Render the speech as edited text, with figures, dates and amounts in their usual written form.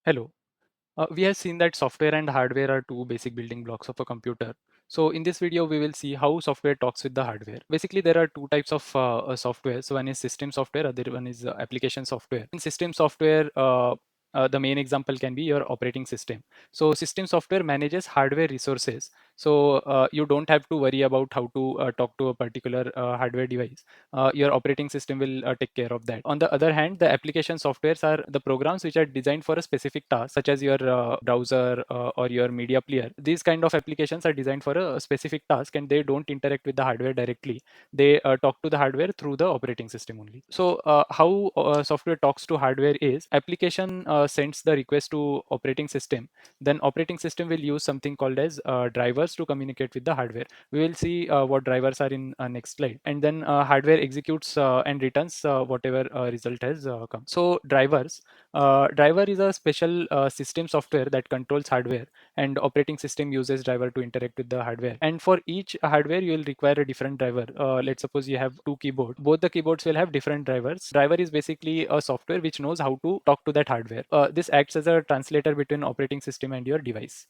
Hello. We have seen that software and hardware are two basic building blocks of a computer. So in this video, we will see how software talks with the hardware. Basically, there are two types of software. So one is system software, other one is application software. In system software, the main example can be your operating system. So system software manages hardware resources. So you don't have to worry about how to talk to a particular hardware device. Your operating system will take care of that. On the other hand, the application softwares are the programs which are designed for a specific task, such as your browser or your media player. These kind of applications are designed for a specific task and they don't interact with the hardware directly. They talk to the hardware through the operating system only. So how software talks to hardware is application sends the request to operating system. Then operating system will use something called as drivers to communicate with the hardware. We will see what drivers are in next slide. And then hardware executes and returns whatever result has come. So driver is a special system software that controls hardware, and operating system uses driver to interact with the hardware. And for each hardware, you will require a different driver. Let's suppose you have two keyboards. Both the keyboards will have different drivers. Driver is basically a software which knows how to talk to that hardware. This acts as a translator between operating system and your device.